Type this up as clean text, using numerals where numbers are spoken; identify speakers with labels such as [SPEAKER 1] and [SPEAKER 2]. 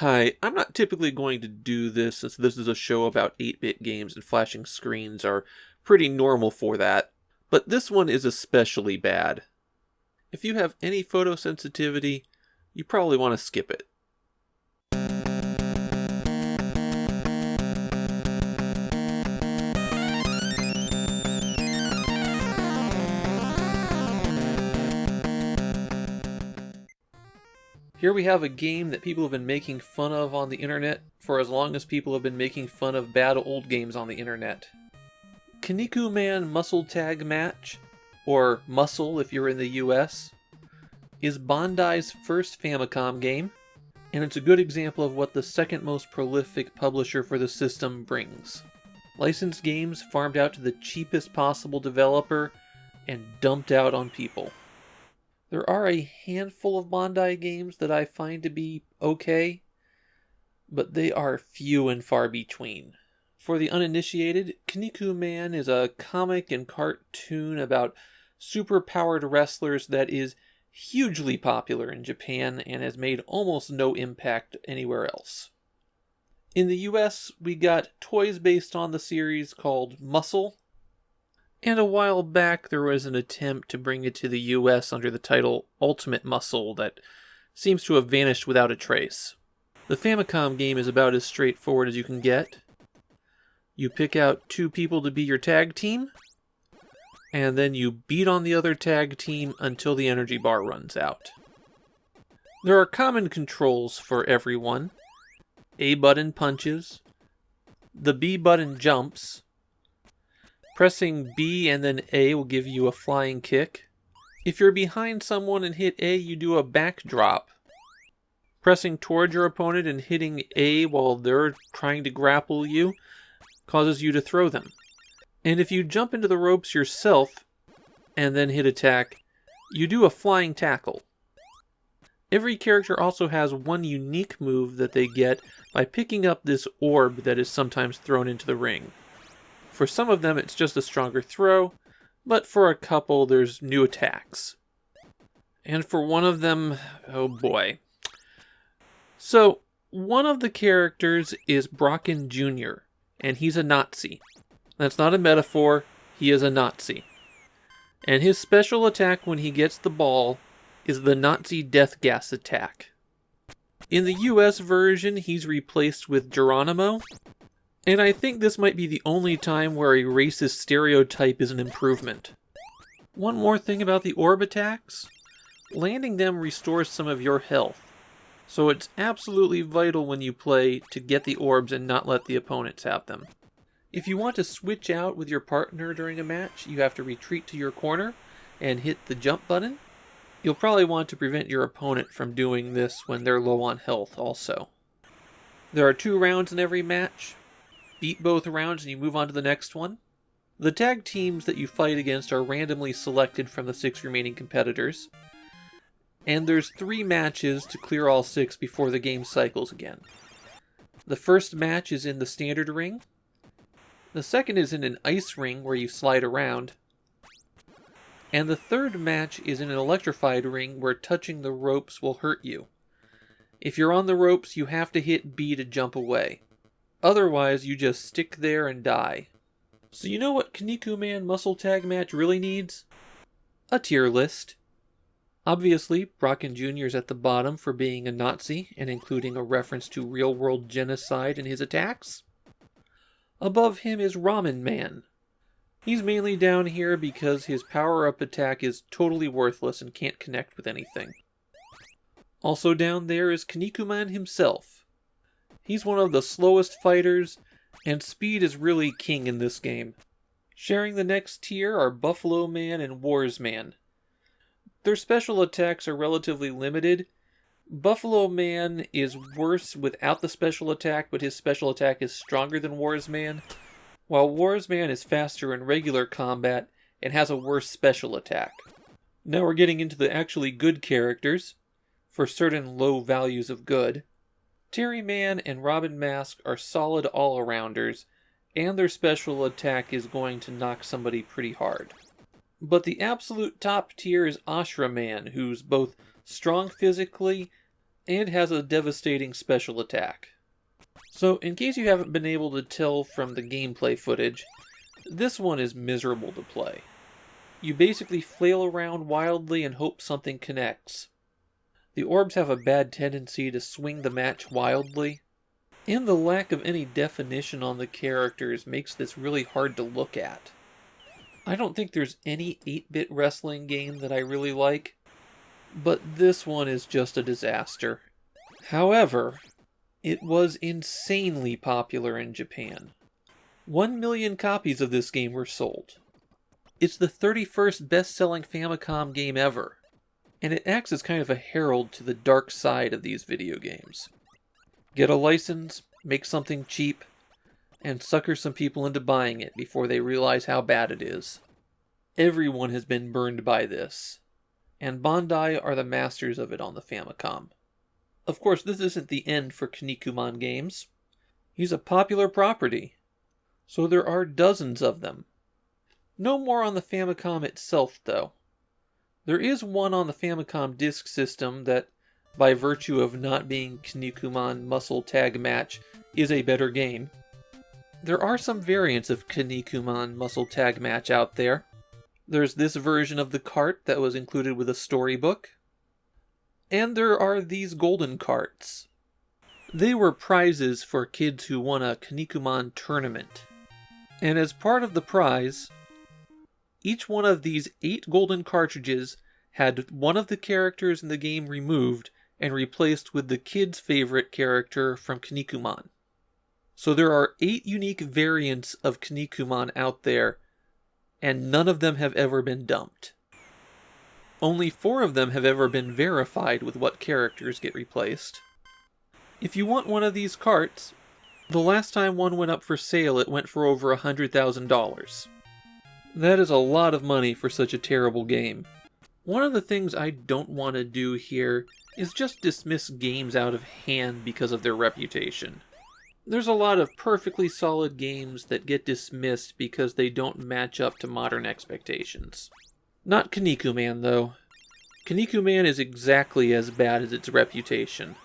[SPEAKER 1] Hi, I'm not typically going to do this since this is a show about 8-bit games and flashing screens are pretty normal for that, but this one is especially bad. If you have any photosensitivity, you probably want to skip it. Here we have a game that people have been making fun of on the internet for as long as people have been making fun of bad old games on the internet. Kinnikuman M.U.S.C.L.E Tag Match, or M.U.S.C.L.E if you're in the US, is Bandai's first Famicom game, and it's a good example of what the second most prolific publisher for the system brings. Licensed games farmed out to the cheapest possible developer and dumped out on people. There are a handful of Bandai games that I find to be okay, but they are few and far between. For the uninitiated, Kinnikuman is a comic and cartoon about super-powered wrestlers that is hugely popular in Japan and has made almost no impact anywhere else. In the US, we got toys based on the series called M.U.S.C.L.E, and a while back there was an attempt to bring it to the US under the title Ultimate M.U.S.C.L.E that seems to have vanished without a trace. The Famicom game is about as straightforward as you can get. You pick out two people to be your tag team, and then you beat on the other tag team until the energy bar runs out. There are common controls for everyone. A button punches, the B button jumps, pressing B and then A will give you a flying kick. If you're behind someone and hit A, you do a backdrop. Pressing towards your opponent and hitting A while they're trying to grapple you causes you to throw them. And if you jump into the ropes yourself and then hit attack, you do a flying tackle. Every character also has one unique move that they get by picking up this orb that is sometimes thrown into the ring. For some of them, it's just a stronger throw, but for a couple, there's new attacks. And for one of them, oh boy. So, one of the characters is Brocken Jr., and he's a Nazi. That's not a metaphor, he is a Nazi. And his special attack when he gets the ball is the Nazi death gas attack. In the US version, he's replaced with Geronimo, and I think this might be the only time where a racist stereotype is an improvement. One more thing about the orb attacks. Landing them restores some of your health, so it's absolutely vital when you play to get the orbs and not let the opponents have them. If you want to switch out with your partner during a match, you have to retreat to your corner and hit the jump button. You'll probably want to prevent your opponent from doing this when they're low on health also. There are 2 rounds in every match. Beat both rounds and you move on to the next one. The tag teams that you fight against are randomly selected from the 6 remaining competitors. And there's 3 matches to clear all 6 before the game cycles again. The first match is in the standard ring. The second is in an ice ring where you slide around. And the third match is in an electrified ring where touching the ropes will hurt you. If you're on the ropes, you have to hit B to jump away. Otherwise, you just stick there and die. So you know what Kinnikuman M.U.S.C.L.E Tag Match really needs? A tier list. Obviously, Brocken Jr. is at the bottom for being a Nazi and including a reference to real-world genocide in his attacks. Above him is Ramen Man. He's mainly down here because his power-up attack is totally worthless and can't connect with anything. Also down there is Kinnikuman himself. He's one of the slowest fighters, and speed is really king in this game. Sharing the next tier are Buffalo Man and Wars Man. Their special attacks are relatively limited. Buffalo Man is worse without the special attack, but his special attack is stronger than Wars Man, while Wars Man is faster in regular combat and has a worse special attack. Now we're getting into the actually good characters, for certain low values of good. Terry Man and Robin Mask are solid all-arounders, and their special attack is going to knock somebody pretty hard. But the absolute top tier is Ashra Man, who's both strong physically and has a devastating special attack. So, in case you haven't been able to tell from the gameplay footage, this one is miserable to play. You basically flail around wildly and hope something connects. The orbs have a bad tendency to swing the match wildly, and the lack of any definition on the characters makes this really hard to look at. I don't think there's any 8-bit wrestling game that I really like, but this one is just a disaster. However, it was insanely popular in Japan. 1 million copies of this game were sold. It's the 31st best-selling Famicom game ever, and it acts as kind of a herald to the dark side of these video games. Get a license, make something cheap, and sucker some people into buying it before they realize how bad it is. Everyone has been burned by this, and Bandai are the masters of it on the Famicom. Of course, this isn't the end for Kinnikuman games. He's a popular property, so there are dozens of them. No more on the Famicom itself, though. There is one on the Famicom Disk System that, by virtue of not being Kinnikuman Muscle Tag Match, is a better game. There are some variants of Kinnikuman Muscle Tag Match out there. There's this version of the cart that was included with a storybook. And there are these golden carts. They were prizes for kids who won a Kinnikuman tournament. And as part of the prize, each one of these 8 golden cartridges had one of the characters in the game removed and replaced with the kid's favorite character from Kinnikuman. So there are 8 unique variants of Kinnikuman out there, and none of them have ever been dumped. Only 4 of them have ever been verified with what characters get replaced. If you want one of these carts, the last time one went up for sale it went for over $100,000. That is a lot of money for such a terrible game. One of the things I don't want to do here is just dismiss games out of hand because of their reputation. There's a lot of perfectly solid games that get dismissed because they don't match up to modern expectations. Not Kinnikuman, though. Kinnikuman is exactly as bad as its reputation.